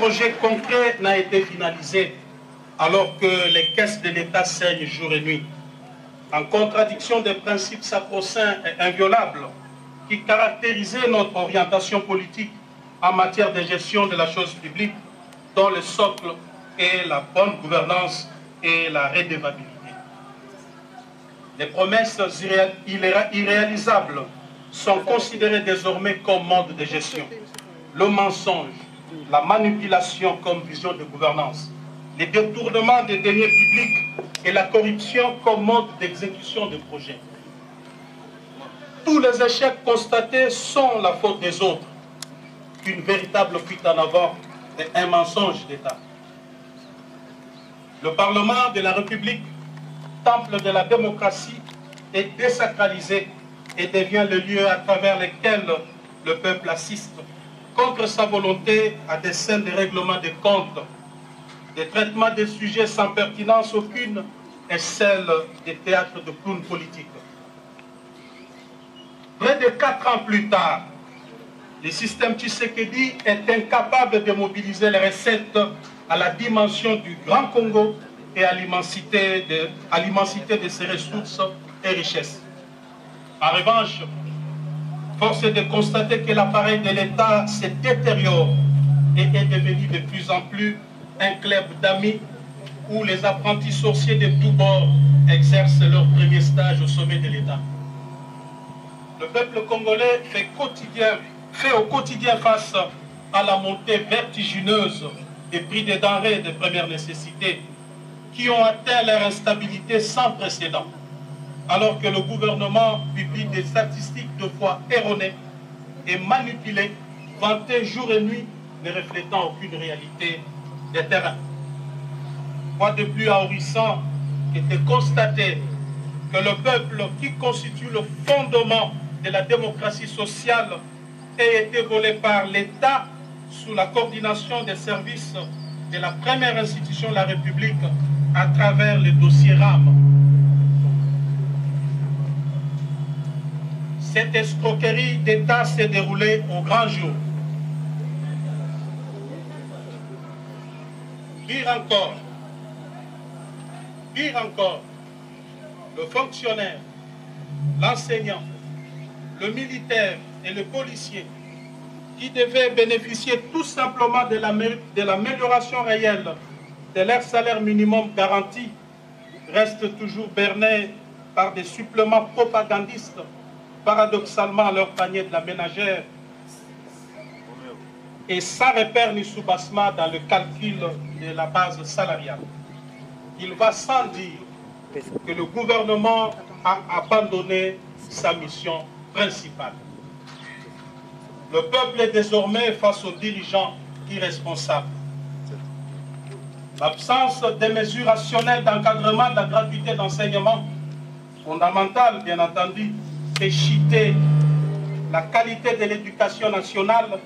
projet concret n'a été finalisé alors que les caisses de l'État saignent jour et nuit, en contradiction des principes sacro-saints et inviolables qui caractérisaient notre orientation politique en matière de gestion de la chose publique, dont le socle est la bonne gouvernance et la redevabilité. Les promesses irréalisables sont considérées désormais comme mode de gestion. Le mensonge, la manipulation comme vision de gouvernance, les détournements des deniers publics et la corruption comme mode d'exécution de projets. Tous les échecs constatés sont la faute des autres, qu'une véritable fuite en avant et un mensonge d'État. Le Parlement de la République, temple de la démocratie, est désacralisé et devient le lieu à travers lequel le peuple assiste, contre sa volonté, à des scènes de règlement des comptes, des traitements des sujets sans pertinence aucune et celle des théâtres de clowns politiques. Près de 4 ans plus tard, le système Tshisekedi est incapable de mobiliser les recettes à la dimension du Grand Congo et à l'immensité de ses ressources et richesses. En revanche, force est de constater que l'appareil de l'État se détériore et est devenu de plus en plus un club d'amis où les apprentis sorciers de tous bords exercent leur premier stage au sommet de l'État. Le peuple congolais fait au quotidien face à la montée vertigineuse des prix des denrées de première nécessité qui ont atteint leur instabilité sans précédent, alors que le gouvernement publie des statistiques de fois erronées et manipulées, vantées jour et nuit, ne reflétant aucune réalité des terrains. Quoi de plus ahurissant que de constater que le peuple qui constitue le fondement de la démocratie sociale ait été volé par l'État sous la coordination des services de la première institution de la République à travers le dossier RAM. Cette escroquerie d'État s'est déroulée au grand jour. Pire encore, le fonctionnaire, l'enseignant, le militaire et le policier qui devaient bénéficier tout simplement de l'amélioration réelle de leur salaire minimum garanti restent toujours bernés par des suppléments propagandistes, paradoxalement à leur panier de la ménagère, et sans repère ni soubassement dans le calcul de la base salariale. Il va sans dire que le gouvernement a abandonné sa mission principale. Le peuple est désormais face aux dirigeants irresponsables. L'absence de mesures rationnelles d'encadrement de la gratuité d'enseignement, fondamentale bien entendu, fait chuter la qualité de l'éducation nationale,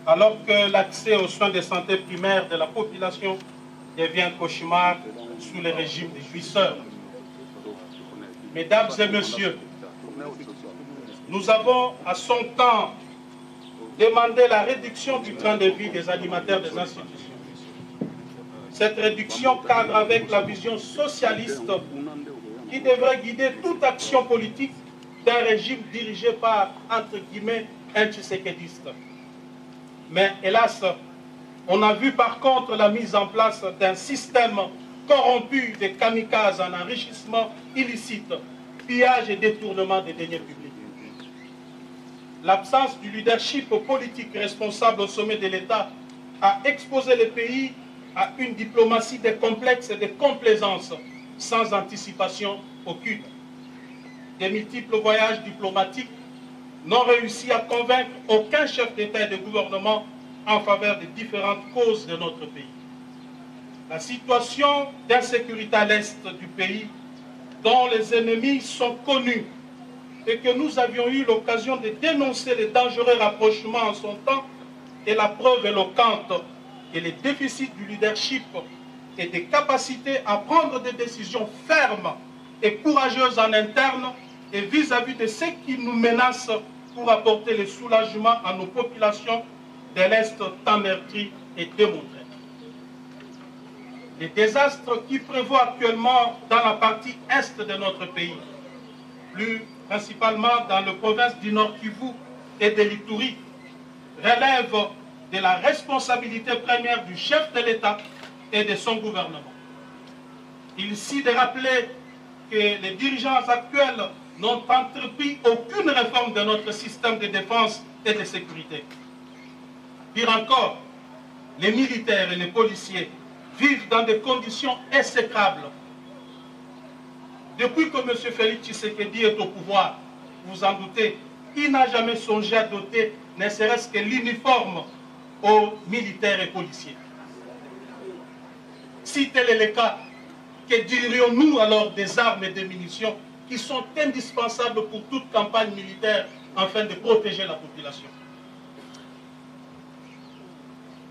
alors que l'accès aux soins de santé primaires de la population devient un cauchemar sous le régime des jouisseurs. Mesdames et messieurs, nous avons à son temps demandé la réduction du train de vie des animateurs des institutions. Cette réduction cadre avec la vision socialiste qui devrait guider toute action politique d'un régime dirigé par, entre guillemets, un tshisekédiste. Mais hélas, on a vu par contre la mise en place d'un système corrompu de kamikazes en enrichissement illicite, pillage et détournement des deniers publics. L'absence du leadership politique responsable au sommet de l'État a exposé le pays à une diplomatie de complexe et de complaisance sans anticipation aucune. Des multiples voyages diplomatiques n'ont réussi à convaincre aucun chef d'État et de gouvernement en faveur des différentes causes de notre pays. La situation d'insécurité à l'est du pays, dont les ennemis sont connus et que nous avions eu l'occasion de dénoncer les dangereux rapprochements en son temps, est la preuve éloquente que les déficits du leadership et des capacités à prendre des décisions fermes et courageuses en interne et vis-à-vis de ceux qui nous menacent pour apporter le soulagement à nos populations de l'Est tant meurtries est démontré. Les désastres qui prévoient actuellement dans la partie est de notre pays, plus principalement dans la province du Nord Kivu et de l'Ituri, relèvent de la responsabilité première du chef de l'État et de son gouvernement. Il s'agit de rappeler que les dirigeants actuels n'ont entrepris aucune réforme de notre système de défense et de sécurité. Pire encore, les militaires et les policiers vivent dans des conditions exécrables. Depuis que M. Félix Tshisekedi est au pouvoir, vous en doutez, il n'a jamais songé à doter ne serait-ce que l'uniforme aux militaires et policiers. Si tel est le cas, que dirions-nous alors des armes et des munitions qui sont indispensables pour toute campagne militaire afin de protéger la population?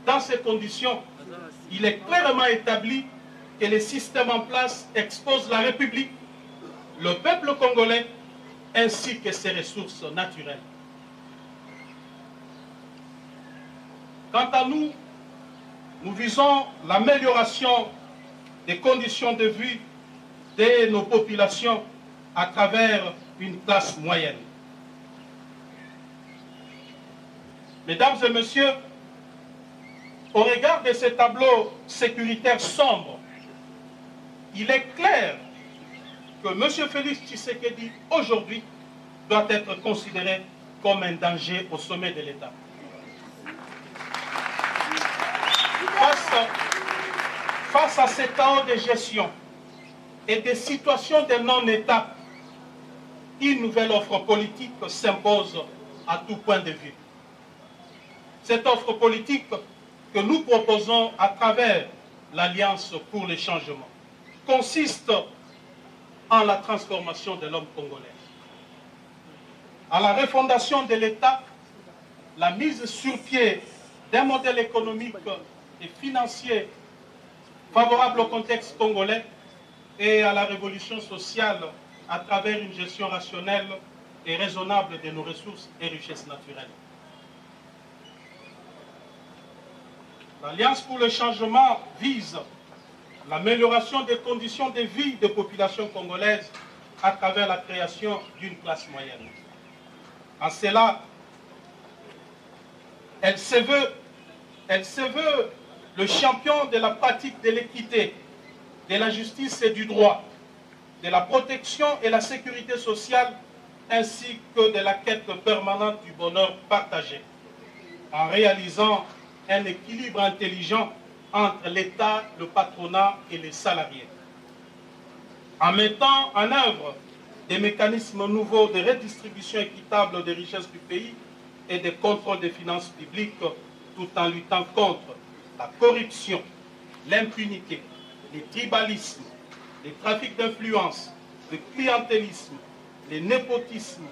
Dans ces conditions, il est clairement établi que les systèmes en place exposent la République, le peuple congolais, ainsi que ses ressources naturelles. Quant à nous, nous visons l'amélioration des conditions de vie de nos populations à travers une classe moyenne. Mesdames et messieurs, au regard de ce tableau sécuritaire sombre, il est clair que M. Félix Tshisekedi, aujourd'hui, doit être considéré comme un danger au sommet de l'État. Face à ce chaos de gestion et des situations de non-État, une nouvelle offre politique s'impose à tout point de vue. Cette offre politique que nous proposons à travers l'Alliance pour le changement consiste en la transformation de l'homme congolais, à la refondation de l'État, la mise sur pied d'un modèle économique et financier favorable au contexte congolais et à la révolution sociale à travers une gestion rationnelle et raisonnable de nos ressources et richesses naturelles. L'Alliance pour le changement vise l'amélioration des conditions de vie des populations congolaises à travers la création d'une classe moyenne. En cela, elle se veut le champion de la pratique de l'équité, de la justice et du droit, de la protection et la sécurité sociale, ainsi que de la quête permanente du bonheur partagé, en réalisant un équilibre intelligent entre l'État, le patronat et les salariés, en mettant en œuvre des mécanismes nouveaux de redistribution équitable des richesses du pays et de contrôle des finances publiques, tout en luttant contre la corruption, l'impunité, les tribalismes, les trafics d'influence, le clientélisme, le népotisme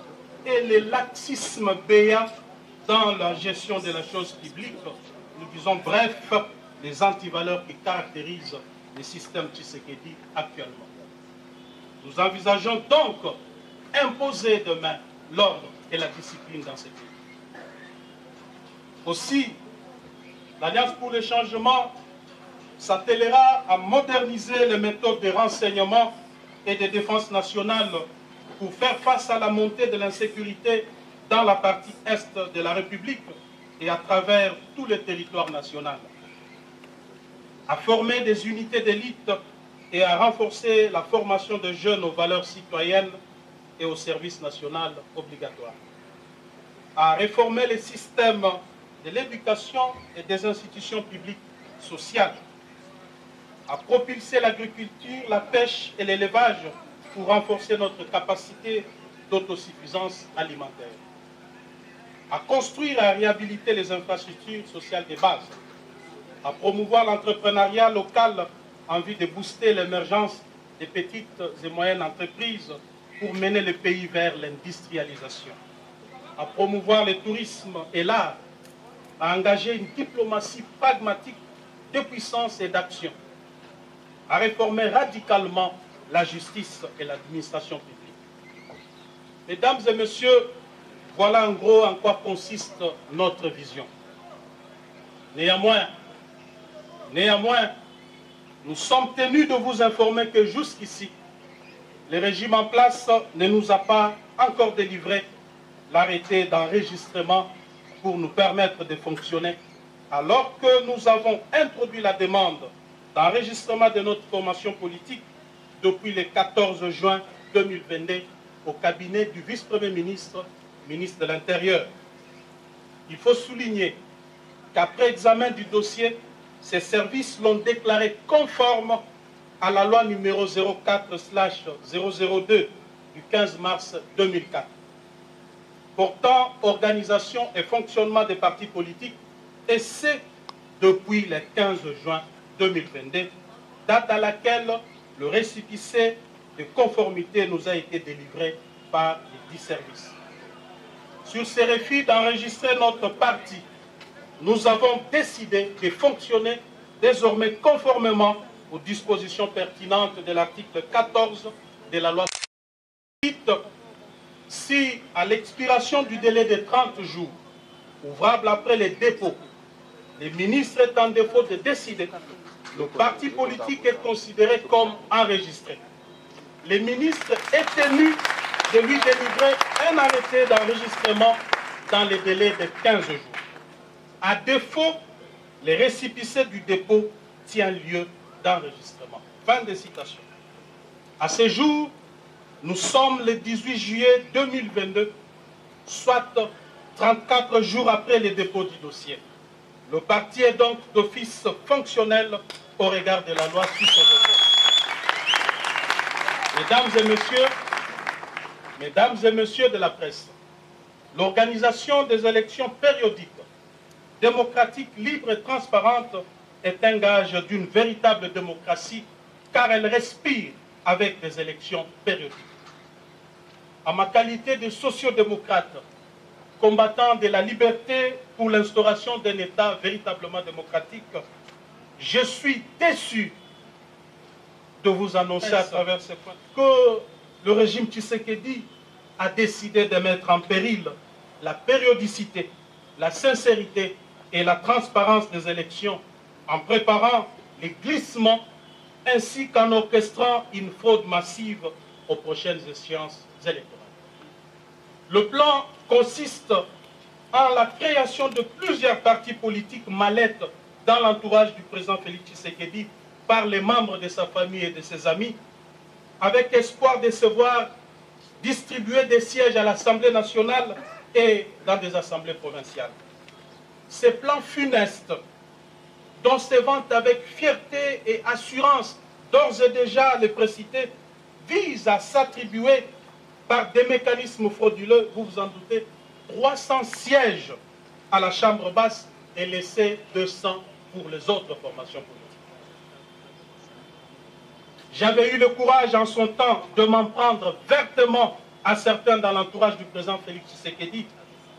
et le laxisme béat dans la gestion de la chose publique. Nous disons bref les antivaleurs qui caractérisent le système Tshisekedi actuellement. Nous envisageons donc imposer demain l'ordre et la discipline dans ce pays. Aussi, l'Alliance pour le changement s'attellera à moderniser les méthodes de renseignement et de défense nationale pour faire face à la montée de l'insécurité dans la partie est de la République et à travers tout le territoire national, à former des unités d'élite et à renforcer la formation de jeunes aux valeurs citoyennes et au service national obligatoire, à réformer les systèmes de l'éducation et des institutions publiques sociales, à propulser l'agriculture, la pêche et l'élevage pour renforcer notre capacité d'autosuffisance alimentaire, à construire et à réhabiliter les infrastructures sociales de base, à promouvoir l'entrepreneuriat local en vue de booster l'émergence des petites et moyennes entreprises pour mener le pays vers l'industrialisation, à promouvoir le tourisme et l'art, à engager une diplomatie pragmatique de puissance et d'action, à réformer radicalement la justice et l'administration publique. Mesdames et messieurs, voilà en gros en quoi consiste notre vision. Néanmoins, Néanmoins, nous sommes tenus de vous informer que jusqu'ici, le régime en place ne nous a pas encore délivré l'arrêté d'enregistrement pour nous permettre de fonctionner, alors que nous avons introduit la demande d'enregistrement de notre formation politique depuis le 14 juin 2022 au cabinet du vice-premier ministre, ministre de l'Intérieur. Il faut souligner qu'après examen du dossier, ces services l'ont déclaré conforme à la loi numéro 04/002 du 15 mars 2004, portant organisation et fonctionnement des partis politiques, et c'est depuis le 15 juin 2022, date à laquelle le récépissé de conformité nous a été délivré par les 10 services. Sur ces refus d'enregistrer notre parti, nous avons décidé de fonctionner désormais conformément aux dispositions pertinentes de l'article 14 de la loi. Si, à l'expiration du délai de 30 jours, ouvrable après les dépôts, le ministre est en défaut de décider, le parti politique est considéré comme enregistré. Le ministre est tenu de lui délivrer un arrêté d'enregistrement dans les délais de 15 jours. À défaut, le récépissé du dépôt tient lieu d'enregistrement. Fin de citation. À ce jour, nous sommes le 18 juillet 2022, soit 34 jours après le dépôt du dossier. Le parti est donc d'office fonctionnel au regard de la loi suisse aujourd'hui. Mesdames et messieurs de la presse, l'organisation des élections périodiques, démocratiques, libres et transparentes est un gage d'une véritable démocratie car elle respire avec des élections périodiques. En ma qualité de sociodémocrate, combattant de la liberté pour l'instauration d'un État véritablement démocratique, je suis déçu de vous annoncer à travers ce point que le régime Tshisekedi a décidé de mettre en péril la périodicité, la sincérité et la transparence des élections en préparant les glissements ainsi qu'en orchestrant une fraude massive aux prochaines échéances électorales. Le plan consiste en la création de plusieurs partis politiques mallettes dans l'entourage du président Félix Tshisekedi par les membres de sa famille et de ses amis, avec espoir de se voir distribuer des sièges à l'Assemblée nationale et dans des assemblées provinciales. Ces plans funestes, dont se vante avec fierté et assurance d'ores et déjà les précités, visent à s'attribuer par des mécanismes frauduleux, vous vous en doutez, 300 sièges à la Chambre basse et laisser 200 pour les autres formations politiques. J'avais eu le courage en son temps de m'en prendre vertement à certains dans l'entourage du président Félix Tshisekedi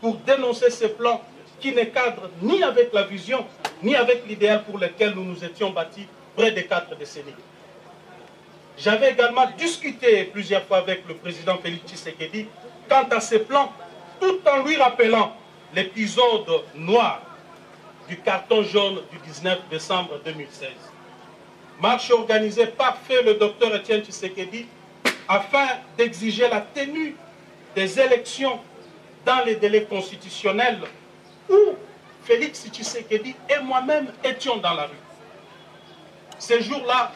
pour dénoncer ces plans qui ne cadrent ni avec la vision, ni avec l'idéal pour lequel nous nous étions bâtis près de 4 décennies. J'avais également discuté plusieurs fois avec le président Félix Tshisekedi quant à ces plans, tout en lui rappelant l'épisode noir du carton jaune du 19 décembre 2016. Marche organisée par feu le docteur Etienne Tshisekedi afin d'exiger la tenue des élections dans les délais constitutionnels où Félix Tshisekedi et moi-même étions dans la rue. Ces jours-là,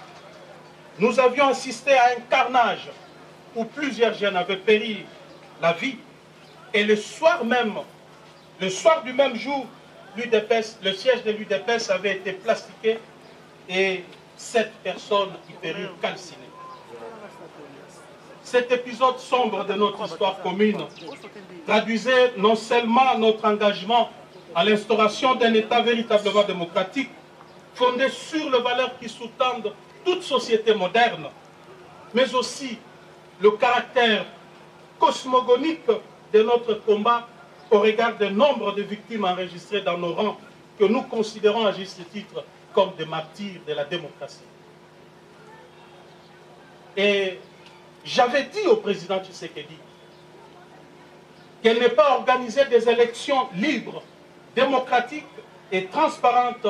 nous avions assisté à un carnage où plusieurs jeunes avaient péri la vie et le soir du même jour, le siège de l'UDPS avait été plastiqué et 7 personnes y périrent calcinées. Cet épisode sombre de notre histoire commune traduisait non seulement notre engagement à l'instauration d'un État véritablement démocratique, fondé sur les valeurs qui sous-tendent toute société moderne, mais aussi le caractère cosmogonique de notre combat au regard du nombre de victimes enregistrées dans nos rangs que nous considérons à juste titre comme des martyrs de la démocratie. Et j'avais dit au président Tshisekedi qu'elle n'est pas organisée des élections libres, démocratiques et transparentes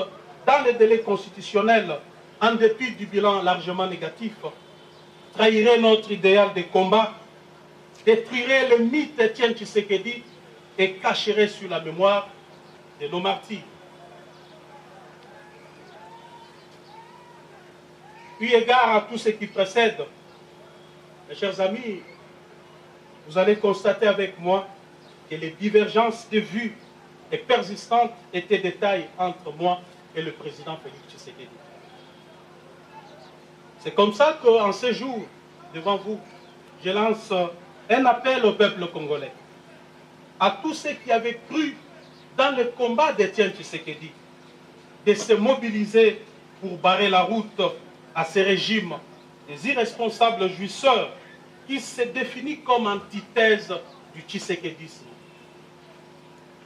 dans les délais constitutionnels, en dépit du bilan largement négatif, trahirait notre idéal de combat, détruirait le mythe d'Étienne Tshisekedi et cacherait sur la mémoire de nos martyrs. Eu égard à tout ce qui précède, mes chers amis, vous allez constater avec moi que les divergences de vues et persistantes étaient des tailles entre moi et le président Félix Tshisekedi. C'est comme ça qu'en ce jour, devant vous, je lance un appel au peuple congolais, à tous ceux qui avaient cru dans le combat d'Étienne Tshisekedi, de se mobiliser pour barrer la route à ces régimes, des irresponsables jouisseurs qui se définissent comme antithèse du tshisekédisme.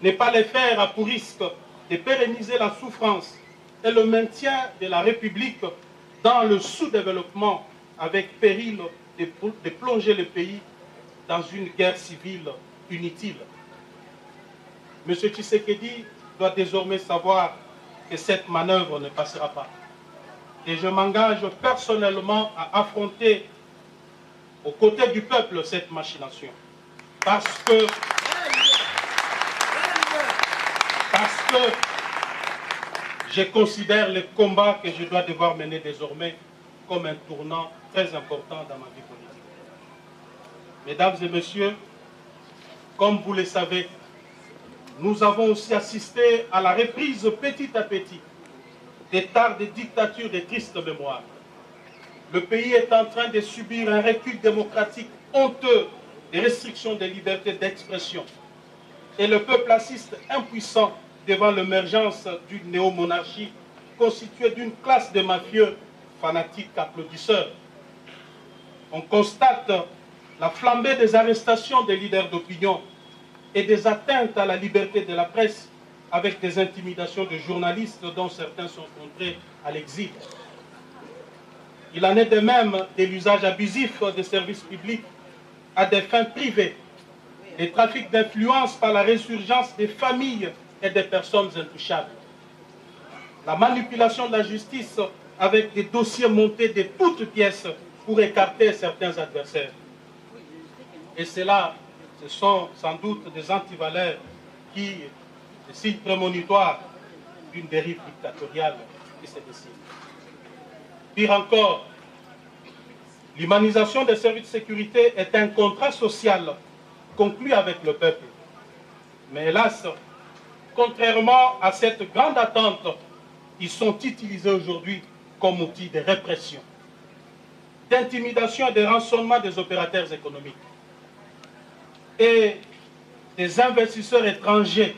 Ne pas les faire a pour risque de pérenniser la souffrance et le maintien de la République dans le sous-développement avec péril de plonger le pays dans une guerre civile inutile. M. Tshisekedi doit désormais savoir que cette manœuvre ne passera pas. Et je m'engage personnellement à affronter aux côtés du peuple cette machination. Parce que je considère le combat que je dois devoir mener désormais comme un tournant très important dans ma vie politique. Mesdames et messieurs, comme vous le savez, nous avons aussi assisté à la reprise petit à petit des tares de dictature de triste mémoire. Le pays est en train de subir un recul démocratique honteux des restrictions des libertés d'expression. Et le peuple assiste impuissant devant l'émergence d'une néomonarchie constituée d'une classe de mafieux fanatiques applaudisseurs. On constate la flambée des arrestations des leaders d'opinion et des atteintes à la liberté de la presse avec des intimidations de journalistes dont certains sont contraints à l'exil. Il en est de même de l'usage abusif des services publics à des fins privées, des trafics d'influence par la résurgence des familles et des personnes intouchables, la manipulation de la justice avec des dossiers montés de toutes pièces pour écarter certains adversaires. Et cela, ce sont sans doute des antivaleurs qui, des signes prémonitoires d'une dérive dictatoriale qui se dessine. Pire encore, l'humanisation des services de sécurité est un contrat social conclu avec le peuple. Mais hélas, contrairement à cette grande attente, ils sont utilisés aujourd'hui comme outil de répression, d'intimidation et de rançonnement des opérateurs économiques et des investisseurs étrangers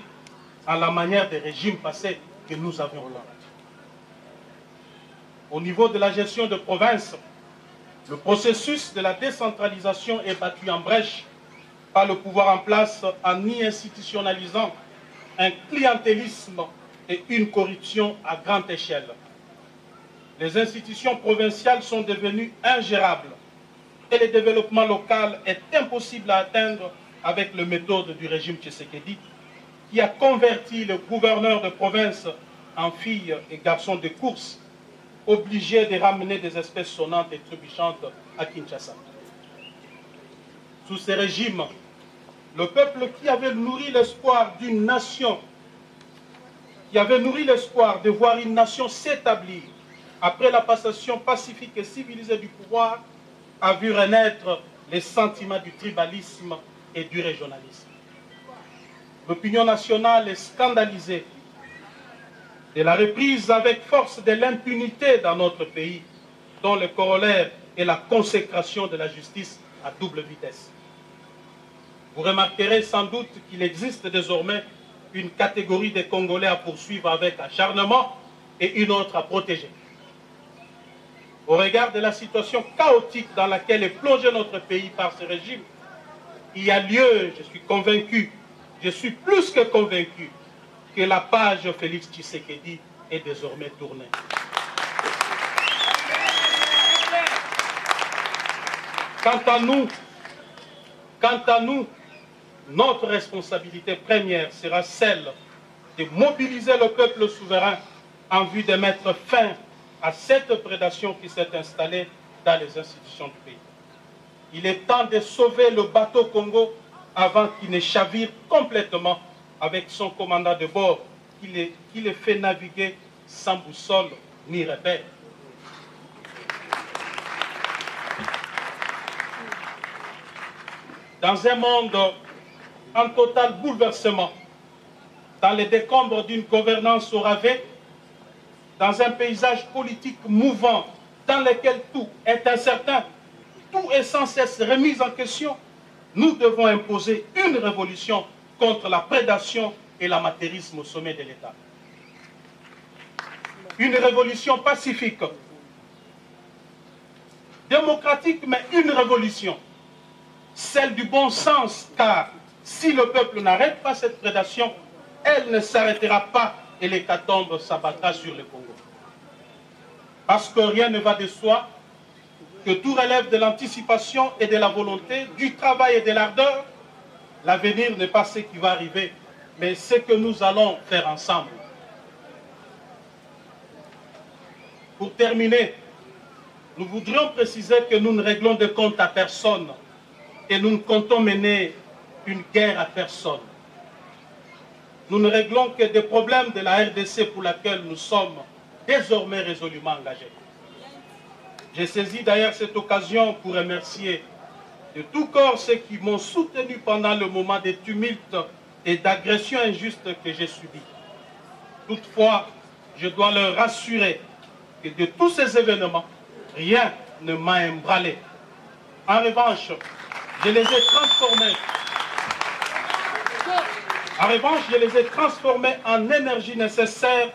à la manière des régimes passés que nous avions là. Au niveau de la gestion de province, le processus de la décentralisation est battu en brèche par le pouvoir en place en y institutionnalisant un clientélisme et une corruption à grande échelle. Les institutions provinciales sont devenues ingérables et le développement local est impossible à atteindre avec les méthodes du régime Tshisekedi qui a converti le gouverneur de province en filles et garçons de course, obligés de ramener des espèces sonnantes et trébuchantes à Kinshasa. Sous ces régimes, le peuple qui avait nourri l'espoir d'une nation, qui avait nourri l'espoir de voir une nation s'établir après la passation pacifique et civilisée du pouvoir, a vu renaître les sentiments du tribalisme et du régionalisme. L'opinion nationale est scandalisée de la reprise avec force de l'impunité dans notre pays, dont le corollaire est la consécration de la justice à double vitesse. Vous remarquerez sans doute qu'il existe désormais une catégorie de Congolais à poursuivre avec acharnement et une autre à protéger. Au regard de la situation chaotique dans laquelle est plongé notre pays par ce régime, il y a lieu, je suis convaincu, je suis plus que convaincu, que la page Félix Tshisekedi est désormais tournée. Quant à nous, notre responsabilité première sera celle de mobiliser le peuple souverain en vue de mettre fin à cette prédation qui s'est installée dans les institutions du pays. Il est temps de sauver le bateau Congo avant qu'il ne chavire complètement avec son commandant de bord qui les fait naviguer sans boussole ni repère. Dans un monde en total bouleversement, dans les décombres d'une gouvernance au rabais, dans un paysage politique mouvant, dans lequel tout est incertain, tout est sans cesse remis en question, nous devons imposer une révolution contre la prédation et l'amateurisme au sommet de l'État. Une révolution pacifique, démocratique, mais une révolution, celle du bon sens, car si le peuple n'arrête pas cette prédation, elle ne s'arrêtera pas et l'hécatombe s'abattra sur le Congo. Parce que rien ne va de soi, que tout relève de l'anticipation et de la volonté, du travail et de l'ardeur. L'avenir n'est pas ce qui va arriver, mais ce que nous allons faire ensemble. Pour terminer, nous voudrions préciser que nous ne réglons de compte à personne et nous ne comptons mener une guerre à personne. Nous ne réglons que des problèmes de la RDC pour laquelle nous sommes désormais résolument engagés. J'ai saisi d'ailleurs cette occasion pour remercier de tout corps ceux qui m'ont soutenu pendant le moment des tumultes et d'agressions injustes que j'ai subis. Toutefois, je dois leur rassurer que de tous ces événements, rien ne m'a ébranlé. En revanche, je les ai transformés en énergie nécessaire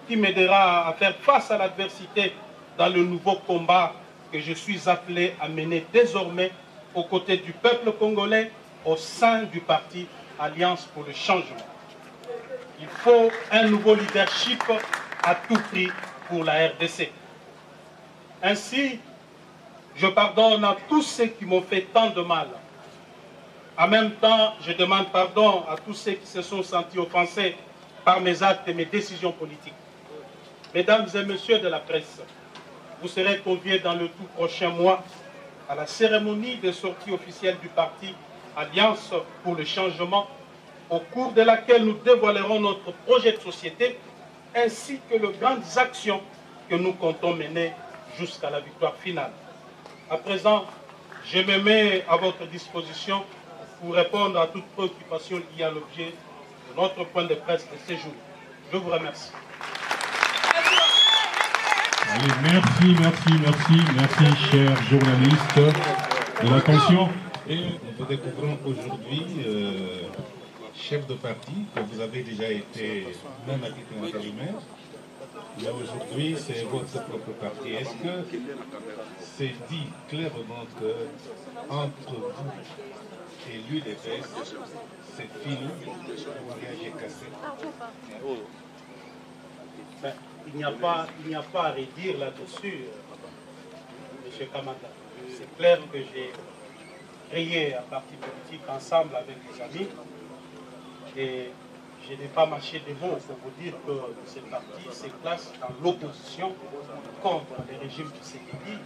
qui m'aidera à faire face à l'adversité dans le nouveau combat que je suis appelé à mener désormais aux côtés du peuple congolais au sein du parti Alliance pour le changement. Il faut un nouveau leadership à tout prix pour la RDC. Ainsi, je pardonne à tous ceux qui m'ont fait tant de mal. En même temps, je demande pardon à tous ceux qui se sont sentis offensés par mes actes et mes décisions politiques. Mesdames et messieurs de la presse, vous serez conviés dans le tout prochain mois à la cérémonie de sortie officielle du parti Alliance pour le changement, au cours de laquelle nous dévoilerons notre projet de société ainsi que les grandes actions que nous comptons mener jusqu'à la victoire finale. À présent, je me mets à votre disposition pour répondre à toute préoccupation liée à l'objet de notre point de presse de ce jour. Je vous remercie. Allez, merci, chers journalistes de l'attention. Et nous découvrons aujourd'hui, chef de parti, que vous avez déjà été même à titre intérimaire, mais aujourd'hui c'est votre propre parti. Est-ce que c'est dit clairement que entre vous et l'UDPS, c'est fini, le mariage est cassé? Il n'y a pas à redire là-dessus, M. Kamata. C'est clair que j'ai créé un parti politique ensemble avec des amis et je n'ai pas mâché des mots pour vous dire que ce parti se place dans l'opposition contre le régime de Tshisekedi.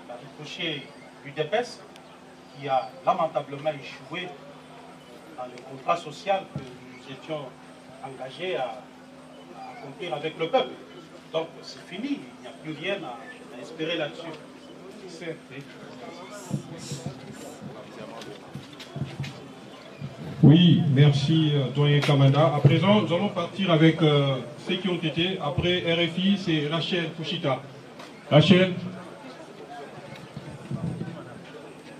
Il a retouché l'UDPS qui a lamentablement échoué dans le contrat social que nous étions engagés à accomplir avec le peuple. Donc c'est fini, il n'y a plus rien à espérer là-dessus. Oui, merci, doyen Kamanda. À présent, nous allons partir avec ceux qui ont été. Après RFI, c'est Rachel Fouchita. Rachel.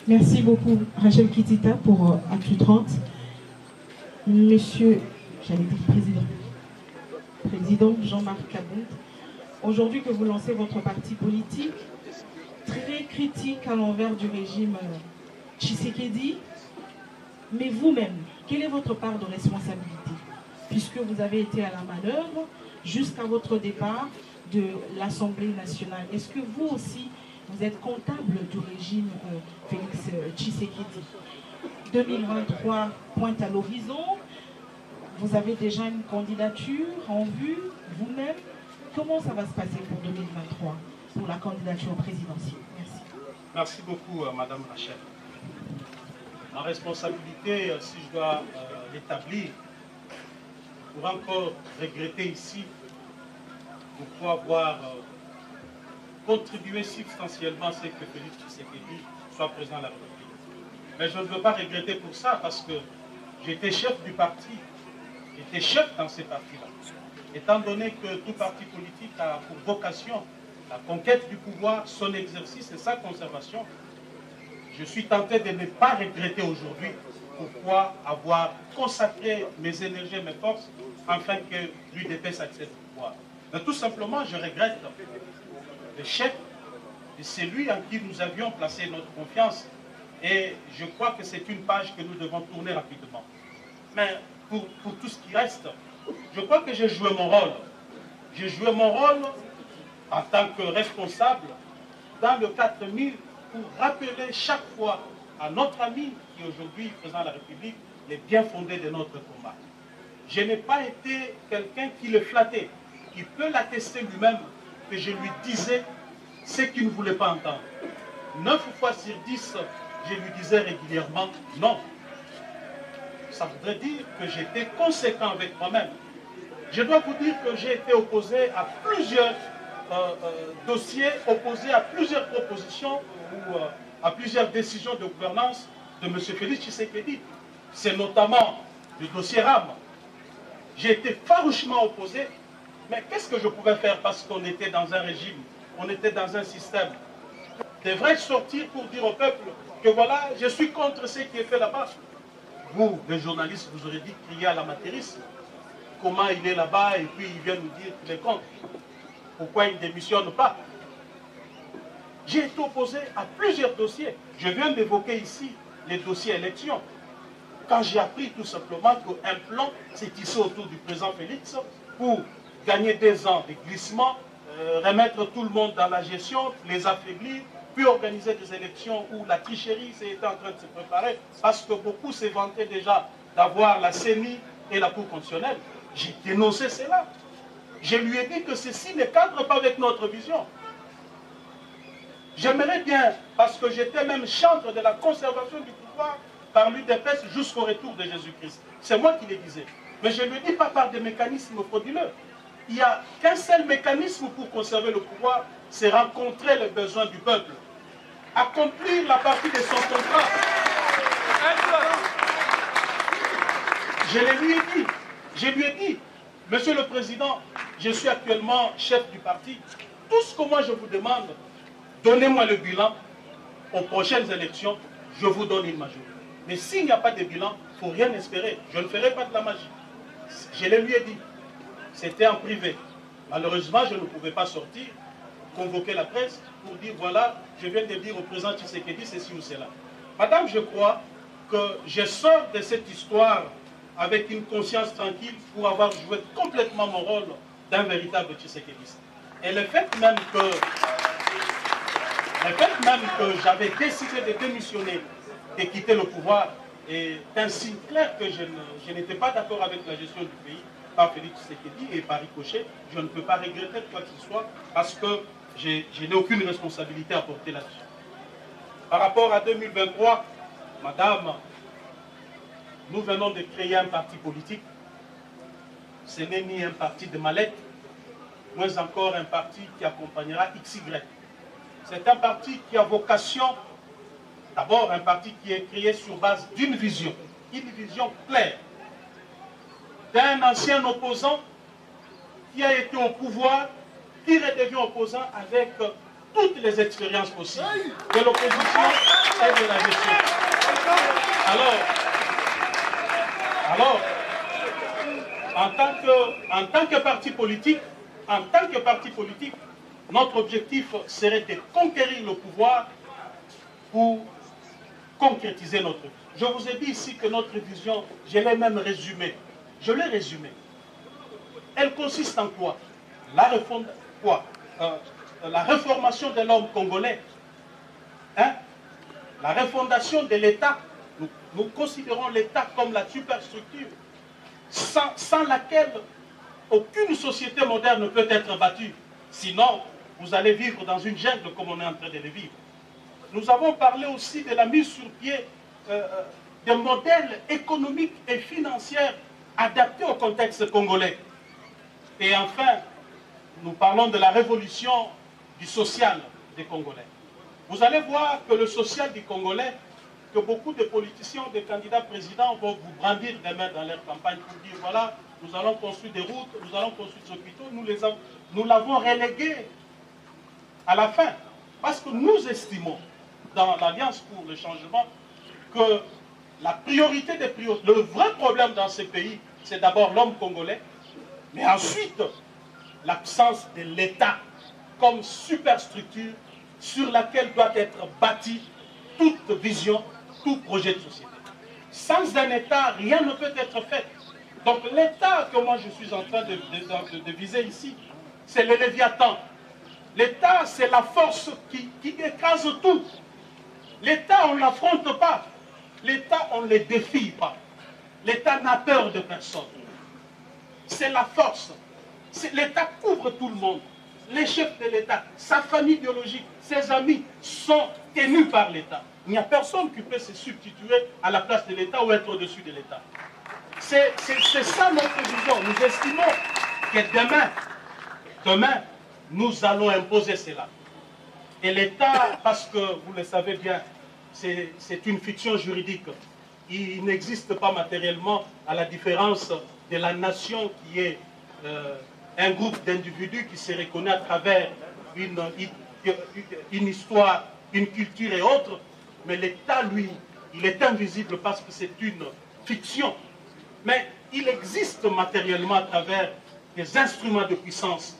Merci beaucoup, Rachel Kitita, pour Actu 30. Monsieur, j'allais dire président Jean-Marc Kabound, aujourd'hui que vous lancez votre parti politique, très critique à l'envers du régime Tshisekedi, mais vous-même, quelle est votre part de responsabilité? Puisque vous avez été à la manœuvre jusqu'à votre départ de l'Assemblée nationale. Est-ce que vous aussi, vous êtes comptable du régime Félix Tshisekedi? 2023 pointe à l'horizon. Vous avez déjà une candidature en vue? vous-même, comment ça va se passer pour 2023, pour la candidature présidentielle? Merci. Merci beaucoup, Madame Rachel. Ma responsabilité, si je dois l'établir, pour encore regretter ici, pour avoir contribué substantiellement à ce que Félix Tshisekedi soit président de la République. Mais je ne veux pas regretter pour ça, parce que j'étais chef du parti, j'étais chef dans ces partis-là. Étant donné que tout parti politique a pour vocation la conquête du pouvoir, son exercice et sa conservation, je suis tenté de ne pas regretter aujourd'hui pourquoi avoir consacré mes énergies et mes forces afin que l'UDPS accède au pouvoir. Mais tout simplement, je regrette l'échec de celui en qui nous avions placé notre confiance. Et je crois que c'est une page que nous devons tourner rapidement. Mais pour tout ce qui reste, je crois que j'ai joué mon rôle. J'ai joué mon rôle en tant que responsable dans le 4000 pour rappeler chaque fois à notre ami qui est aujourd'hui président de la République les bien fondés de notre combat. Je n'ai pas été quelqu'un qui le flattait. Il peut l'attester lui-même que je lui disais ce qu'il ne voulait pas entendre. 9 fois sur 10, je lui disais régulièrement non. Ça voudrait dire que j'étais conséquent avec moi-même. Je dois vous dire que j'ai été opposé à plusieurs dossiers, opposé à plusieurs propositions ou à plusieurs décisions de gouvernance de M. Félix Tshisekedi. C'est notamment le dossier RAM. J'ai été farouchement opposé, mais qu'est-ce que je pouvais faire parce qu'on était dans un régime, on était dans un système. Devrais-je sortir pour dire au peuple que voilà, je suis contre ce qui est fait là-bas? Vous, les journalistes, vous aurez dit crier à l'amateurisme. Comment il est là-bas et puis il vient nous dire qu'il est contre. Pourquoi il ne démissionne pas? J'ai été opposé à plusieurs dossiers. Je viens d'évoquer ici les dossiers élections. Quand j'ai appris tout simplement qu'un plan s'est tissé autour du président Félix pour gagner 2 ans de glissement, remettre tout le monde dans la gestion, les affaiblir, puis organiser des élections où la tricherie était en train de se préparer, parce que beaucoup se vantaient déjà d'avoir la CENI et la Cour constitutionnelle. J'ai dénoncé cela. Je lui ai dit que ceci ne cadre pas avec notre vision. J'aimerais bien, parce que j'étais même chantre de la conservation du pouvoir par l'UDPS jusqu'au retour de Jésus-Christ. C'est moi qui le disais. Mais je ne le dis pas par des mécanismes frauduleux. Il n'y a qu'un seul mécanisme pour conserver le pouvoir, c'est rencontrer les besoins du peuple. Accomplir la partie de son contrat. Je lui ai dit, Monsieur le Président, je suis actuellement chef du parti. Tout ce que moi je vous demande, donnez-moi le bilan aux prochaines élections, je vous donne une majorité. Mais s'il n'y a pas de bilan, il ne faut rien espérer. Je ne ferai pas de la magie. Je le lui ai dit. C'était en privé. Malheureusement, je ne pouvais pas sortir, convoquer la presse pour dire, voilà, je viens de dire au président Tshisekedi ceci ou cela. Madame, je crois que je sors de cette histoire avec une conscience tranquille pour avoir joué complètement mon rôle d'un véritable Tshisekediste. Et le fait même que j'avais décidé de démissionner, de quitter le pouvoir, est un signe clair que je n'étais pas d'accord avec la gestion du pays par Félix Tshisekedi et par ricochet. Je ne peux pas regretter quoi que ce soit parce que je n'ai aucune responsabilité à porter là-dessus. Par rapport à 2023, madame, nous venons de créer un parti politique. Ce n'est ni un parti de mallette, moins encore un parti qui accompagnera XY. C'est un parti qui a vocation, d'abord un parti qui est créé sur base d'une vision claire, d'un ancien opposant qui a été au pouvoir, qui redevient opposant avec toutes les expériences possibles de l'opposition et de la gestion. Alors, en tant que parti politique, notre objectif serait de conquérir le pouvoir pour concrétiser notre vie. Je vous ai dit ici que notre vision, je l'ai même résumée. Je l'ai résumée. Elle consiste en quoi? La réformation de l'homme congolais. La refondation de l'État. Nous considérons l'État comme la superstructure sans laquelle aucune société moderne ne peut être battue. Sinon, vous allez vivre dans une jungle comme on est en train de le vivre. Nous avons parlé aussi de la mise sur pied de modèles économiques et financiers adaptés au contexte congolais. Et enfin, nous parlons de la révolution du social des Congolais. Vous allez voir que le social du Congolais, que beaucoup de politiciens, des candidats présidents vont vous brandir des mains dans leur campagne pour dire voilà, nous allons construire des routes, nous allons construire des hôpitaux, nous l'avons relégué à la fin. Parce que nous estimons, dans l'Alliance pour le changement, que la priorité des priorités, le vrai problème dans ces pays, c'est d'abord l'homme congolais, mais ensuite l'absence de l'État comme superstructure sur laquelle doit être bâtie toute vision, tout projet de société. Sans un État, rien ne peut être fait. Donc l'État que moi je suis en train de viser ici, c'est le Léviathan. L'État, c'est la force qui écrase tout. L'État, on ne l'affronte pas. L'État, on ne le défie pas. L'État n'a peur de personne. C'est la force. L'État couvre tout le monde. Les chefs de l'État, sa famille biologique, ses amis sont tenus par l'État. Il n'y a personne qui peut se substituer à la place de l'État ou être au-dessus de l'État. C'est ça notre vision. Nous estimons que demain, nous allons imposer cela. Et l'État, parce que vous le savez bien, c'est une fiction juridique. Il n'existe pas matériellement, à la différence de la nation qui est un groupe d'individus qui se reconnaît à travers une histoire, une culture et autres. Mais l'État, lui, il est invisible parce que c'est une fiction. Mais il existe matériellement à travers des instruments de puissance.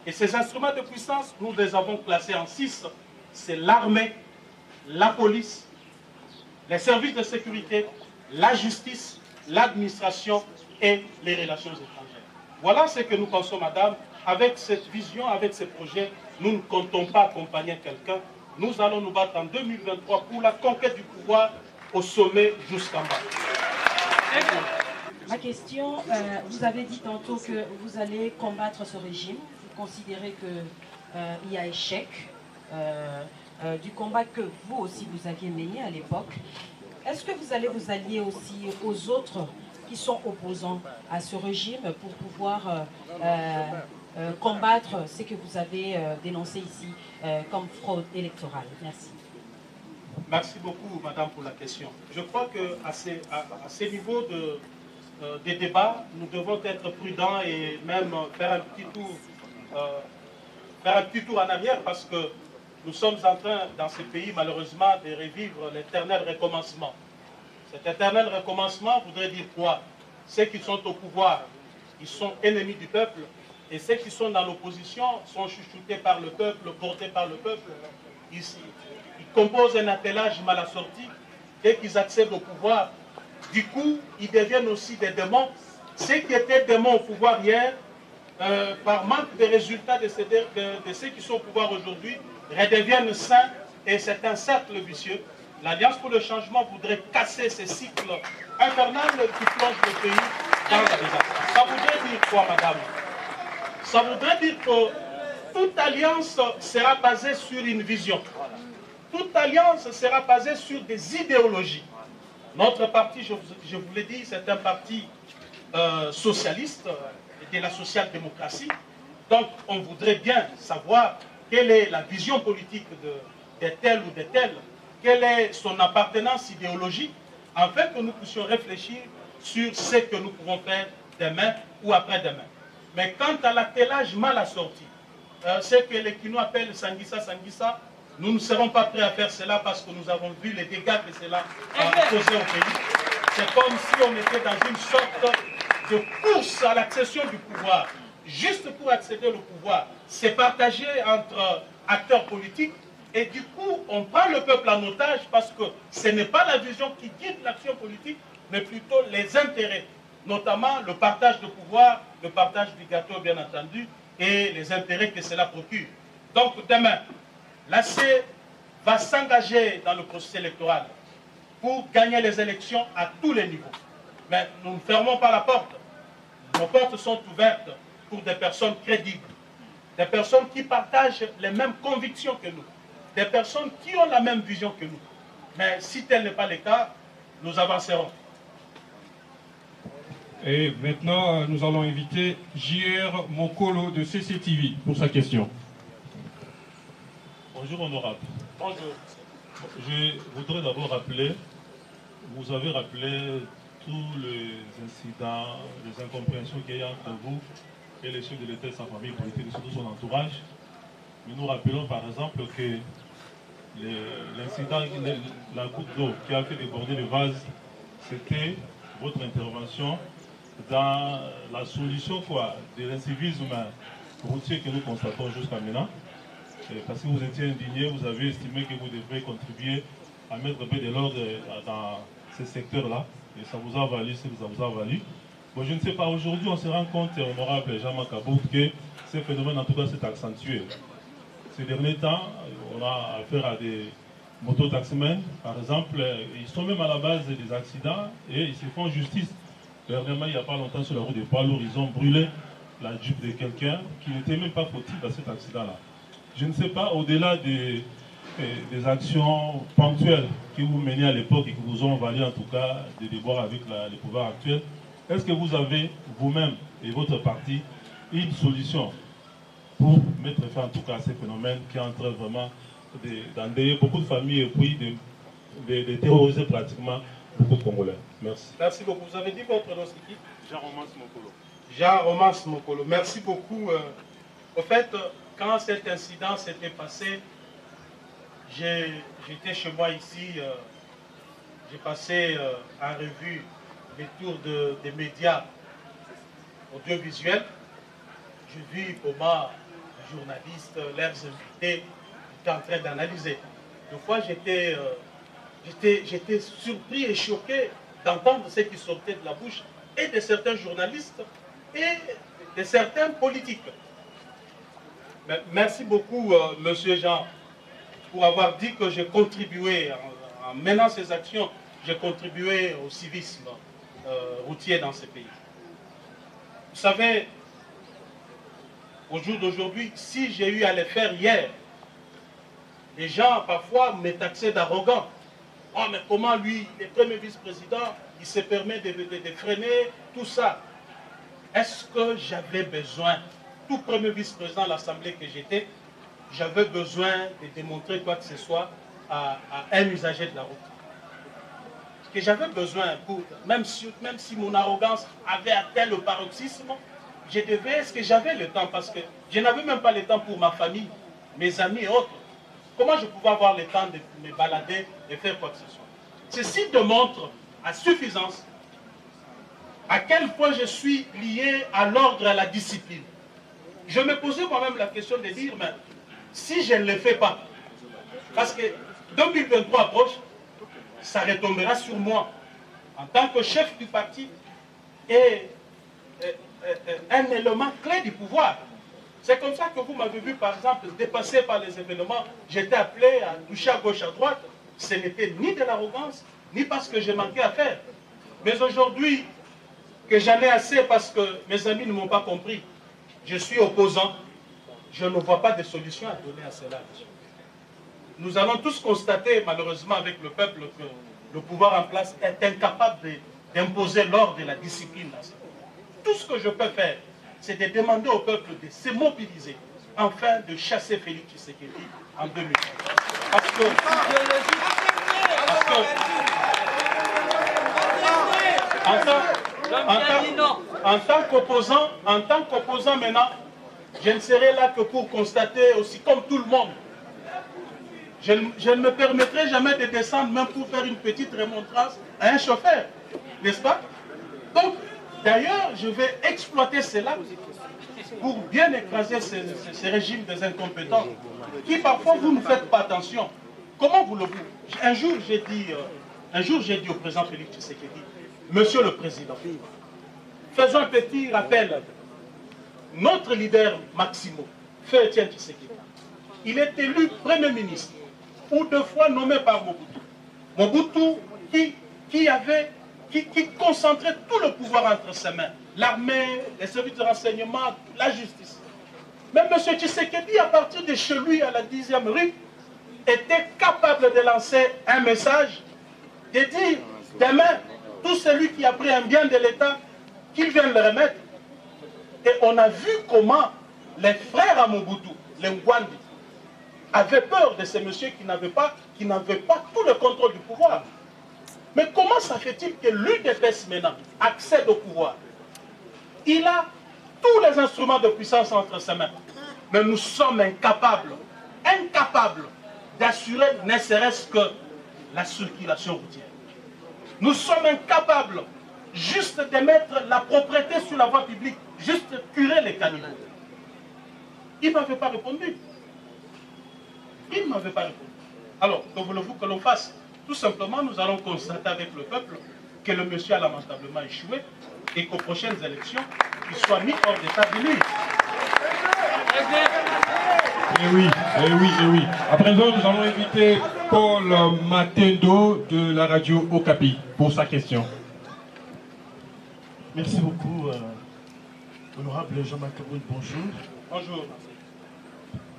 Et ces instruments de puissance, nous les avons classés en 6. C'est l'armée, la police, les services de sécurité, la justice, l'administration et les relations étrangères. Voilà ce que nous pensons, madame. Avec cette vision, avec ces projets, nous ne comptons pas accompagner quelqu'un. Nous allons nous battre en 2023 pour la conquête du pouvoir au sommet jusqu'en bas. Ma question, vous avez dit tantôt que vous allez combattre ce régime. Vous considérez qu'il y a échec du combat que vous aussi vous aviez mené à l'époque. Est-ce que vous allez vous allier aussi aux autres qui sont opposants à ce régime pour pouvoir combattre ce que vous avez dénoncé ici comme fraude électorale? Merci. Merci beaucoup, madame, pour la question. Je crois qu'à ces niveaux des débats, nous devons être prudents et même faire un petit tour en arrière parce que nous sommes en train, dans ce pays, malheureusement, de revivre l'éternel recommencement. Cet éternel recommencement voudrait dire quoi? Ceux qui sont au pouvoir, ils sont ennemis du peuple, et ceux qui sont dans l'opposition sont chouchoutés par le peuple, portés par le peuple. Ils composent un attelage mal assorti. Dès qu'ils accèdent au pouvoir, du coup, ils deviennent aussi des démons. Ceux qui étaient démons au pouvoir hier, par manque de résultats de ceux qui sont au pouvoir aujourd'hui, redeviennent saints, et c'est un cercle vicieux. L'Alliance pour le changement voudrait casser ces cycles infernal qui plongent le pays dans la désastre. Ça voudrait dire quoi, madame? Ça voudrait dire que toute alliance sera basée sur une vision. Toute alliance sera basée sur des idéologies. Notre parti, je vous l'ai dit, c'est un parti socialiste, de la social-démocratie. Donc, on voudrait bien savoir quelle est la vision politique de tel ou de tel, quelle est son appartenance idéologique, afin que nous puissions réfléchir sur ce que nous pouvons faire demain ou après-demain. Mais quant à l'attelage mal assorti, ce que les Kinois appellent Sanguissa Sanguissa, nous ne serons pas prêts à faire cela parce que nous avons vu les dégâts que cela a causé au pays. C'est comme si on était dans une sorte de course à l'accession du pouvoir. Juste pour accéder au pouvoir, c'est partagé entre acteurs politiques et du coup, on prend le peuple en otage parce que ce n'est pas la vision qui guide l'action politique, mais plutôt les intérêts, notamment le partage de pouvoir, le partage du gâteau, bien entendu, et les intérêts que cela procure. Donc demain, l'AC va s'engager dans le processus électoral pour gagner les élections à tous les niveaux. Mais nous ne fermons pas la porte. Nos portes sont ouvertes pour des personnes crédibles, des personnes qui partagent les mêmes convictions que nous, des personnes qui ont la même vision que nous. Mais si tel n'est pas le cas, nous avancerons. Et maintenant, nous allons inviter JR Mokolo de CCTV pour sa question. Bonjour honorable. Bonjour. Je voudrais d'abord rappeler, vous avez rappelé tous les incidents, les incompréhensions qu'il y a entre vous et les chefs de l'État et sa famille politique et surtout son entourage. Mais nous rappelons par exemple que l'incident, la goutte d'eau qui a fait déborder le vase, c'était votre intervention dans la solution de l'incivisme routier que nous constatons jusqu'à maintenant. Parce que vous étiez indigné, vous avez estimé que vous devrez contribuer à mettre un peu de l'ordre dans ces secteurs-là. Et ça vous a valu ce que ça vous a valu. Bon, je ne sais pas, aujourd'hui on se rend compte, honorable Jean-Marc Kabout, que ce phénomène en tout cas s'est accentué. Ces derniers temps, on a affaire à des mototaximens, par exemple, ils sont même à la base des accidents et ils se font justice. Dernièrement, il n'y a pas longtemps sur la route des poids lourds, ils ont brûlé la Jeep de quelqu'un qui n'était même pas fautif à cet accident-là. Je ne sais pas, au-delà des actions ponctuelles que vous menez à l'époque et qui vous ont valu en tout cas des déboires avec les pouvoirs actuels, est-ce que vous avez vous-même et votre parti une solution pour mettre fin en tout cas à ces phénomènes qui entraînent vraiment d'endeuiller beaucoup de familles et puis de terroriser pratiquement beaucoup de Congolais? Merci. Merci beaucoup. Vous avez dit votre nom, c'est qui? Jean-Romance Mokolo. Jean-Romance Mokolo. Merci beaucoup. Au fait, quand cet incident s'était passé, j'étais chez moi ici, j'ai passé en revue les tours des médias audiovisuels. J'ai vu comment les journalistes, leurs invités étaient en train d'analyser. Des fois, j'étais surpris et choqué d'entendre ce qui sortait de la bouche et de certains journalistes et de certains politiques. Mais merci beaucoup, Monsieur Jean, pour avoir dit que j'ai contribué, en menant ces actions, j'ai contribué au civisme routier dans ce pays. Vous savez, au jour d'aujourd'hui, si j'ai eu à le faire hier, les gens parfois me taxaient d'arrogant. Oh, mais comment lui, le premier vice-président, il se permet de freiner tout ça? Est-ce que j'avais besoin, tout premier vice-président de l'Assemblée que j'étais, j'avais besoin de démontrer quoi que ce soit à un usager de la route? Que j'avais besoin, même si mon arrogance avait atteint le paroxysme, je devais, est-ce que j'avais le temps? Parce que je n'avais même pas le temps pour ma famille, mes amis et autres. Comment je pouvais avoir le temps de me balader et faire quoi que ce soit? Ceci démontre à suffisance à quel point je suis lié à l'ordre et à la discipline. Je me posais moi-même la question de dire, mais si je ne le fais pas, parce que 2023 approche, ça retombera sur moi en tant que chef du parti et un élément clé du pouvoir. C'est comme ça que vous m'avez vu, par exemple, dépasser par les événements. J'étais appelé à toucher à gauche, à droite. Ce n'était ni de l'arrogance, ni parce que j'ai manqué à faire. Mais aujourd'hui, que j'en ai assez parce que mes amis ne m'ont pas compris, je suis opposant. Je ne vois pas de solution à donner à cela. Nous allons tous constater, malheureusement, avec le peuple, que le pouvoir en place est incapable d'imposer l'ordre et la discipline. Tout ce que je peux faire, c'est de demander au peuple de se mobiliser, afin de chasser Félix Tshisekedi en 2020. Parce que en tant qu'opposant maintenant, je ne serai là que pour constater aussi, comme tout le monde, je ne me permettrai jamais de descendre même pour faire une petite remontrance à un chauffeur, n'est-ce pas? Donc, d'ailleurs, je vais exploiter cela pour bien écraser ces régimes des incompétents qui parfois vous ne faites pas attention. Comment vous le voulez? Un jour, j'ai dit au président Félix Tshisekedi, Monsieur le Président, faisons un petit rappel. Notre leader Maximo, Feu Etienne Tshisekedi, il est élu Premier ministre, ou 2 fois nommé par Mobutu. Mobutu qui concentrait tout le pouvoir entre ses mains. l'armée, les services de renseignement, la justice. Mais M. Tshisekedi, à partir de chez lui, à la 10e rue, était capable de lancer un message, de dire demain, tout celui qui a pris un bien de l'État, qu'il vienne le remettre. Et on a vu comment les frères à Mobutu, les Ngwandi, avaient peur de ces messieurs qui n'avaient pas tout le contrôle du pouvoir. Mais comment ça fait-il que l'UDPS maintenant accède au pouvoir? Il a tous les instruments de puissance entre ses mains. Mais nous sommes incapables d'assurer ne serait-ce que la circulation routière. Nous sommes incapables juste de mettre la propriété sur la voie publique, juste curer les caniveaux. Il ne m'avait pas répondu. Il ne m'avait pas répondu. Alors, que voulez-vous que l'on fasse? Tout simplement, nous allons constater avec le peuple que le monsieur a lamentablement échoué et qu'aux prochaines élections, il soit mis hors d'état de nuire. Eh oui, eh oui, eh oui. À présent, nous allons inviter Paul Matendo de la radio Okapi pour sa question. Merci beaucoup, honorable Jean-Marc Kaboun, bonjour. Bonjour.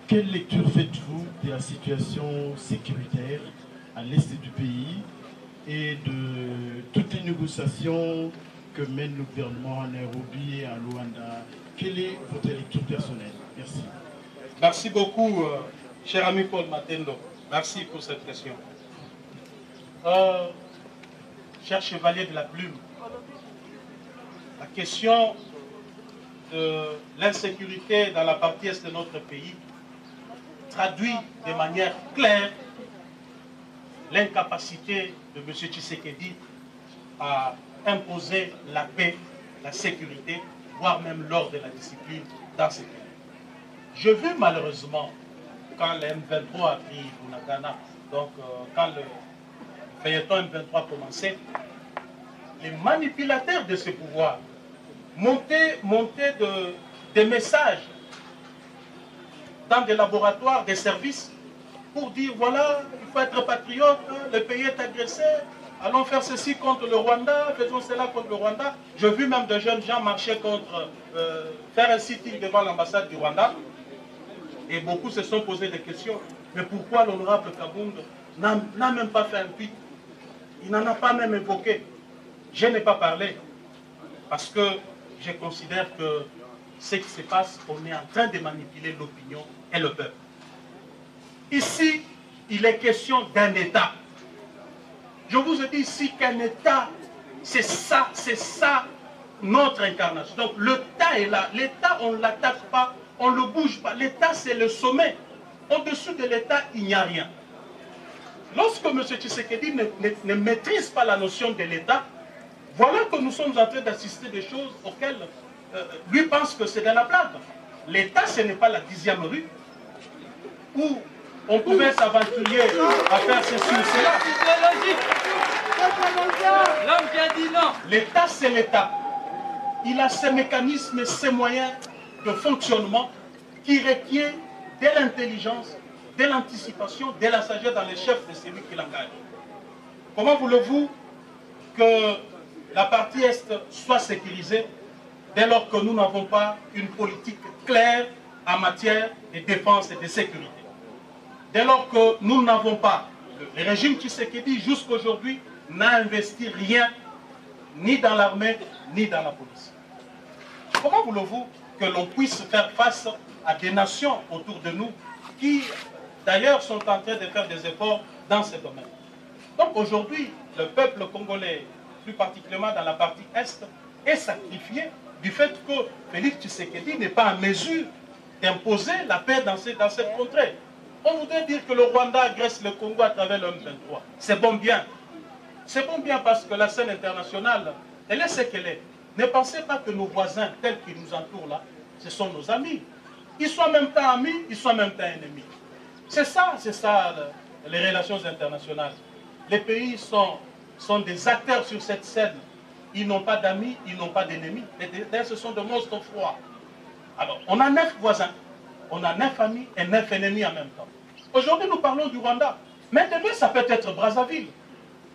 Quelle lecture faites-vous de la situation sécuritaire à l'est du pays et de toutes les négociations que mène le gouvernement à Nairobi et à Luanda? Quelle est votre lecture personnelle? Merci. Merci beaucoup, cher ami Paul Matendo. Merci pour cette question. Cher chevalier de la plume, la question de l'insécurité dans la partie est de notre pays traduit de manière claire l'incapacité de M. Tshisekedi à imposer la paix, la sécurité, voire même l'ordre et la discipline dans ces pays. J'ai vu malheureusement, quand le M23 a pris Bunagana, donc quand le feuilleton M23 commençait, les manipulateurs de ce pouvoir montaient des messages dans des laboratoires, des services, pour dire voilà, il faut être patriote, le pays est agressé, allons faire ceci contre le Rwanda, faisons cela contre le Rwanda. J'ai vu même de jeunes gens marcher contre, faire un sitting devant l'ambassade du Rwanda. Et beaucoup se sont posé des questions. Mais pourquoi l'honorable Kabound n'a même pas fait un tweet? Il n'en a pas même évoqué. Je n'ai pas parlé. Parce que je considère que ce qui se passe, on est en train de manipuler l'opinion et le peuple. Ici, il est question d'un État. Je vous ai dit ici qu'un État, c'est ça notre incarnation. Donc l'État est là. L'État, on ne l'attaque pas, on ne le bouge pas. L'État, c'est le sommet. Au-dessus de l'État, il n'y a rien. Lorsque M. Tshisekedi ne maîtrise pas la notion de l'État, voilà que nous sommes en train d'assister des choses auxquelles lui pense que c'est de la blague. L'État, ce n'est pas la 10e rue où on pouvait s'aventurer à faire ceci ou cela. L'homme qui a dit non. L'État, c'est l'État. Il a ses mécanismes et ses moyens de fonctionnement qui requièrent de l'intelligence, de l'anticipation, de la sagesse dans les chefs de celui qui l'engage. Comment voulez-vous que la partie Est soit sécurisée dès lors que nous n'avons pas une politique claire en matière de défense et de sécurité? Dès lors que nous n'avons pas, le régime Tshisekedi jusqu'à aujourd'hui n'a investi rien, ni dans l'armée, ni dans la police. Comment voulez-vous que l'on puisse faire face à des nations autour de nous qui, d'ailleurs, sont en train de faire des efforts dans ce domaine? Donc aujourd'hui, le peuple congolais, plus particulièrement dans la partie Est, est sacrifié du fait que Félix Tshisekedi n'est pas en mesure d'imposer la paix dans cette contrée. On voudrait dire que le Rwanda agresse le Congo à travers le M23. C'est bon bien. C'est bon bien parce que la scène internationale, elle est ce qu'elle est. Ne pensez pas que nos voisins, tels qu'ils nous entourent là, ce sont nos amis. Ils sont en même temps amis, ils sont en même temps ennemis. C'est ça les relations internationales. Les pays sont des acteurs sur cette scène. Ils n'ont pas d'amis, ils n'ont pas d'ennemis. Ce sont des monstres froids. Alors, on a 9 voisins, on a 9 amis et 9 ennemis en même temps. Aujourd'hui, nous parlons du Rwanda. Mais demain, ça peut être Brazzaville.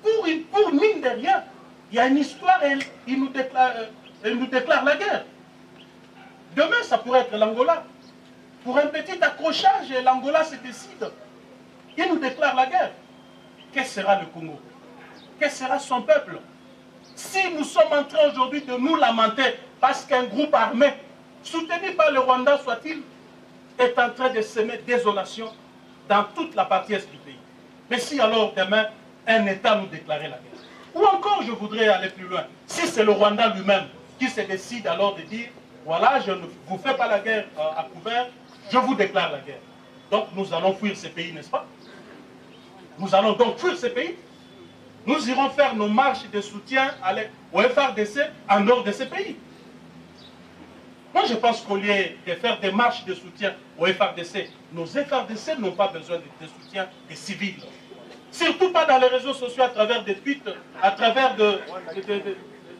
Pour mine de rien, il y a une histoire, il nous déclare, et il nous déclare la guerre. Demain, ça pourrait être l'Angola. Pour un petit accrochage, l'Angola se décide. Il nous déclare la guerre. Qu'est-ce sera le Congo? Quel sera son peuple? Si nous sommes en train aujourd'hui de nous lamenter parce qu'un groupe armé, soutenu par le Rwanda soit-il, est en train de semer désolation dans toute la partie est du pays. Mais si alors demain, un État nous déclarait la guerre, ou encore je voudrais aller plus loin, si c'est le Rwanda lui-même qui se décide alors de dire, voilà, je ne vous fais pas la guerre à couvert, je vous déclare la guerre. Donc nous allons fuir ces pays, n'est-ce pas? Nous allons donc fuir ces pays. Nous irons faire nos marches de soutien au FRDC en dehors de ces pays. Moi, je pense qu'au lieu de faire des marches de soutien au FRDC, nos FRDC n'ont pas besoin de soutien des civils. Surtout pas dans les réseaux sociaux, à travers des tweets, à travers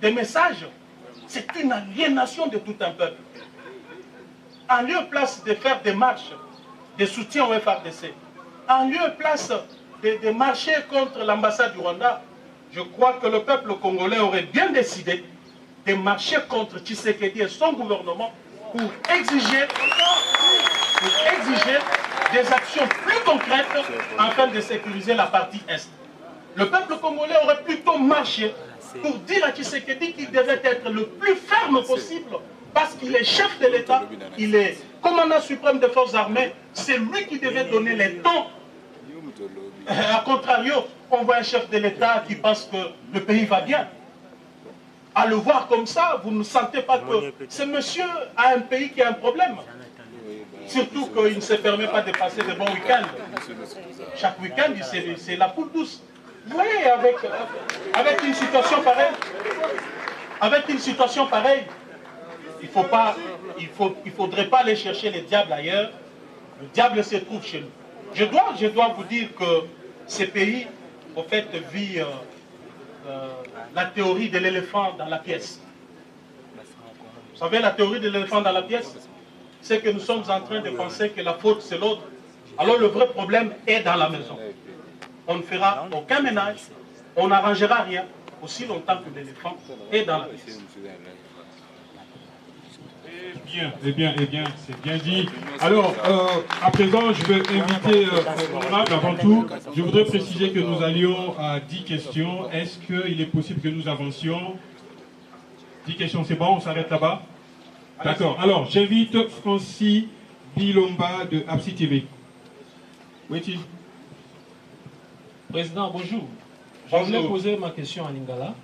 des messages. C'est une aliénation de tout un peuple. En lieu et place de faire des marches de soutien au FRDC, en lieu et place de marcher contre l'ambassade du Rwanda, je crois que le peuple congolais aurait bien décidé de marcher contre Tshisekedi et son gouvernement pour exiger des actions plus concrètes afin de sécuriser la partie Est. Le peuple congolais aurait plutôt marché pour dire à Tshisekedi qu'il devait être le plus ferme possible parce qu'il est chef de l'État, il est commandant suprême des forces armées, c'est lui qui devait donner les tons. A contrario, on voit un chef de l'État qui pense que le pays va bien. À le voir comme ça, vous ne sentez pas que ce monsieur a un pays qui a un problème. Surtout qu'il ne se permet pas de passer de bons week-ends. Chaque week-end, c'est la poule douce. Vous voyez, avec une situation pareille, il faudrait pas aller chercher les diables ailleurs. Le diable se trouve chez nous. Je dois vous dire que ces pays, en fait, vivent la théorie de l'éléphant dans la pièce. Vous savez, la théorie de l'éléphant dans la pièce, c'est que nous sommes en train de penser que la faute, c'est l'autre. Alors le vrai problème est dans la maison. On ne fera aucun ménage, on n'arrangera rien, aussi longtemps que l'éléphant est dans la pièce. Eh bien, c'est bien dit. Alors, à présent, je vais inviter l'honorable avant tout. Je voudrais préciser que nous allions à 10 questions. Est-ce qu'il est possible que nous avancions? 10 questions, c'est bon, on s'arrête là-bas? D'accord. Alors, j'invite Francis Bilomba de Absi TV. Où est-il? Président, bonjour. Je voulais poser ma question en lingala.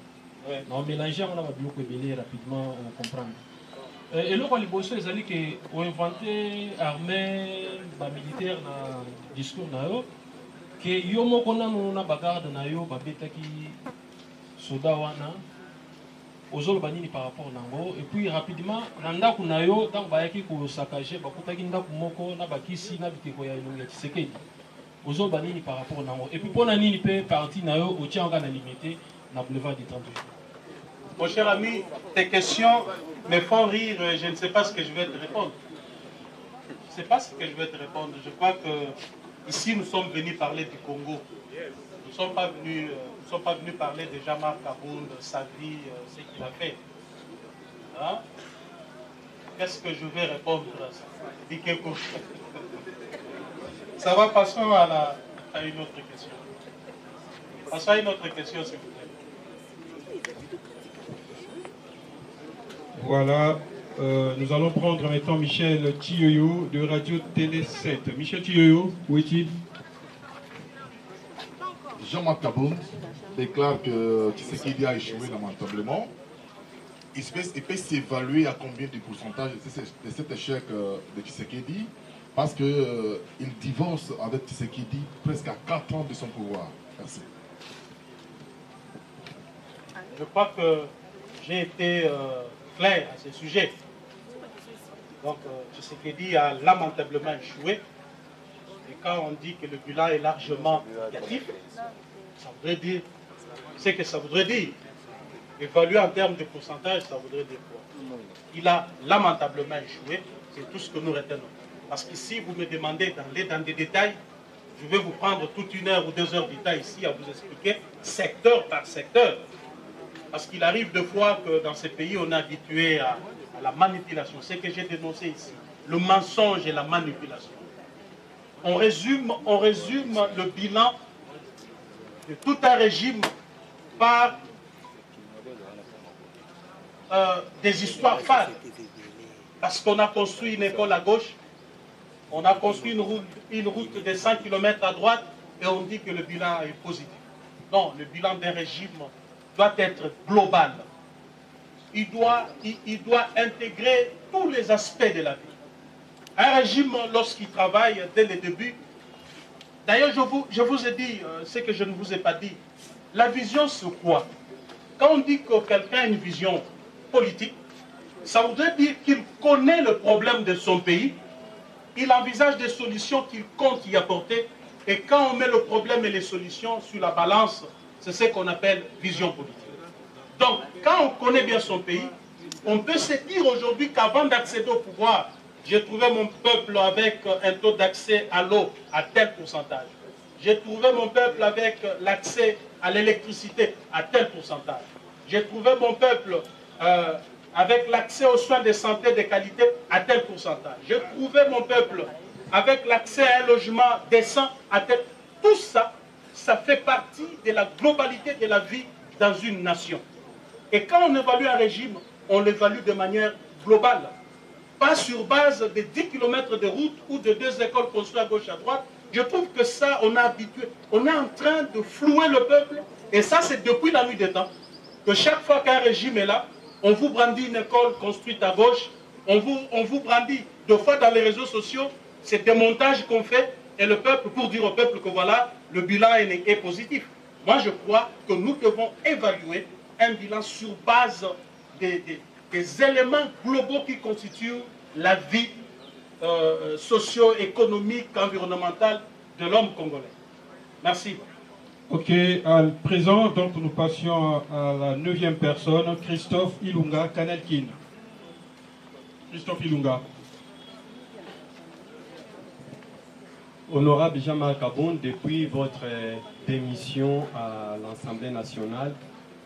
On mélange, on a beaucoup de rapidement, on comprend. Et là, les bosseurs, ils ont dit qu'on inventé armée, militaire dans le discours, que yomo kona na bagarre na yo babeta ki soda wana ozolo banini par rapport nango et puis rapidement nanda kuna yo donc bayaki ko saccager bakutaki ndaku moko na bakisi na biteko ya ilonga Tshisekedi ozolo banini par rapport nango et puis pona nini pe parti na yo otianga na limité na boulevard du 38. Mon cher ami, tes questions me font rire, je ne sais pas ce que je vais te répondre. Je ne sais pas ce que je vais te répondre. Je crois que ici nous sommes venus parler du Congo. Nous ne sommes pas venus parler de Jean-Marc Kabound, de sa vie, ce qu'il a fait. Hein? Qu'est-ce que je vais répondre à ça? Dis quelque chose. Ça va, passons à une autre question. Passons à une autre question, s'il vous plaît. Voilà, nous allons prendre maintenant Michel Thioyo de Radio Télé 7. Michel Thioyo, où est-il? Jean-Marc Kabound déclare que Tshisekedi a échoué lamentablement. Il peut s'évaluer à combien de pourcentage de cet échec de Tshisekedi parce qu'il divorce avec Tshisekedi presque à 4 ans de son pouvoir. Merci. Je crois que j'ai été clair à ce sujet. Donc, Tshisekedi a lamentablement échoué. Et quand on dit que le bilan est largement négatif, ça voudrait dire ce que ça voudrait dire. Évalué en termes de pourcentage, ça voudrait dire quoi? Il a lamentablement échoué, c'est tout ce que nous retenons. Parce que si vous me demandez d'aller dans des détails, je vais vous prendre toute 1 heure ou 2 heures de temps ici à vous expliquer secteur par secteur. Parce qu'il arrive deux fois que dans ces pays, on est habitué à la manipulation. C'est ce que j'ai dénoncé ici. Le mensonge et la manipulation. On résume le bilan de tout un régime par des histoires fades. Parce qu'on a construit une école à gauche, on a construit une route de 100 km à droite et on dit que le bilan est positif. Non, le bilan d'un régime doit être global. Il doit intégrer tous les aspects de la vie. Un régime, lorsqu'il travaille dès le début, d'ailleurs je vous ai dit ce que je ne vous ai pas dit. La vision c'est quoi? Quand on dit que quelqu'un a une vision politique, ça voudrait dire qu'il connaît le problème de son pays, il envisage des solutions qu'il compte y apporter, et quand on met le problème et les solutions sur la balance, c'est ce qu'on appelle vision politique. Donc, quand on connaît bien son pays, on peut se dire aujourd'hui qu'avant d'accéder au pouvoir, j'ai trouvé mon peuple avec un taux d'accès à l'eau à tel pourcentage. J'ai trouvé mon peuple avec l'accès à l'électricité à tel pourcentage. J'ai trouvé mon peuple avec l'accès aux soins de santé de qualité à tel pourcentage. J'ai trouvé mon peuple avec l'accès à un logement décent à tel... Tout ça, ça fait partie de la globalité de la vie dans une nation. Et quand on évalue un régime, on l'évalue de manière globale. Pas sur base de 10 km de route ou de 2 écoles construites à gauche à droite. Je trouve que ça, on est habitué. On est en train de flouer le peuple. Et ça, c'est depuis la nuit des temps. Que chaque fois qu'un régime est là, on vous brandit une école construite à gauche. On vous brandit 2 fois dans les réseaux sociaux. C'est des montages qu'on fait. Et le peuple, pour dire au peuple que voilà, le bilan est positif. Moi, je crois que nous devons évaluer un bilan sur base des éléments globaux qui constituent la vie socio-économique, environnementale de l'homme congolais. Merci. Ok, à présent, donc nous passions à la 9e personne, Christophe Ilunga Kanelkin. Christophe Ilunga. Honorable Jean-Marc Kabon, depuis votre démission à l'Assemblée nationale,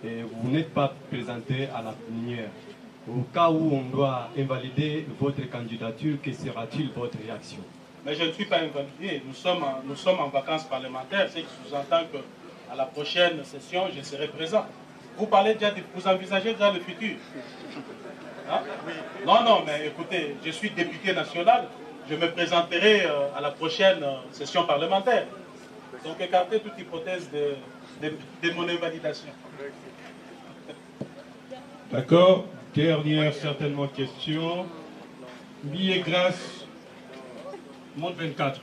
vous n'êtes pas présenté à la plénière. Au cas où on doit invalider votre candidature, que sera-t-il votre réaction? Mais je ne suis pas invalidé. Nous sommes en vacances parlementaires, ce qui sous-entend qu'à la prochaine session, je serai présent. Vous parlez déjà, vous envisagez déjà le futur. Hein? Non, mais écoutez, je suis député national. Je me présenterai à la prochaine session parlementaire. Donc écartez toute hypothèse de mon invalidation. D'accord. Dernière certainement question. Billet grâce, Monde 24.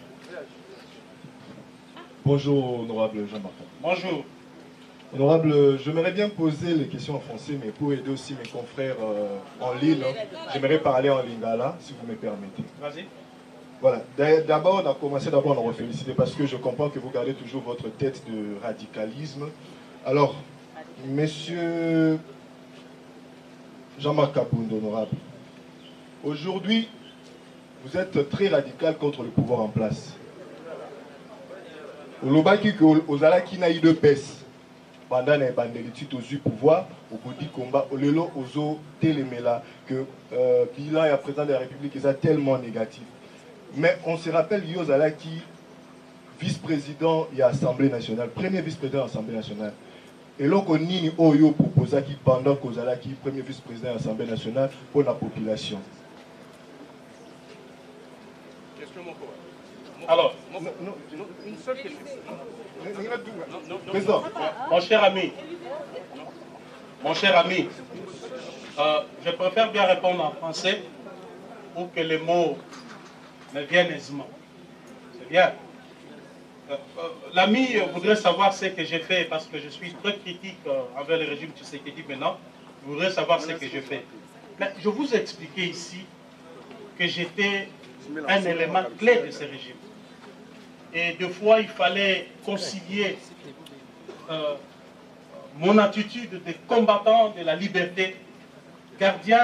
Bonjour, honorable Jean-Marc. Bonjour. Honorable, j'aimerais bien poser les questions en français, mais pour aider aussi mes confrères en ligne, j'aimerais parler en lingala, si vous me permettez. Vas-y. Voilà. D'abord, on a commencé à vous féliciter parce que je comprends que vous gardez toujours votre tête de radicalisme. Alors, monsieur Jean-Marc Kabund, honorable, aujourd'hui, vous êtes très radical contre le pouvoir en place. Au Lobaki, aux Alaki n'a eu de pèse. Pendant les bandelites aux pouvoir, au bout du combat, au lelo, aux eaux, téléméla, que bilan et à président de la République est tellement négatif. Mais on se rappelle, Yozalaki, vice-président et Assemblée nationale, premier vice-président de l'Assemblée nationale. Et là, on a Oyo proposé qui pendant qu'Ozalaki, premier vice-président de l'Assemblée nationale, pour la population. Alors, une seule question. Président, mon cher ami, je préfère bien répondre en français pour que les mots me viennent aisément. C'est bien. L'ami voudrait savoir ce que j'ai fait parce que je suis très critique envers le régime Tshisekedi maintenant. Je voudrais savoir ce que j'ai fait. Mais je vous ai expliqué ici que j'étais un élément clé de ce régime. Et deux fois, il fallait concilier mon attitude de combattant de la liberté, gardien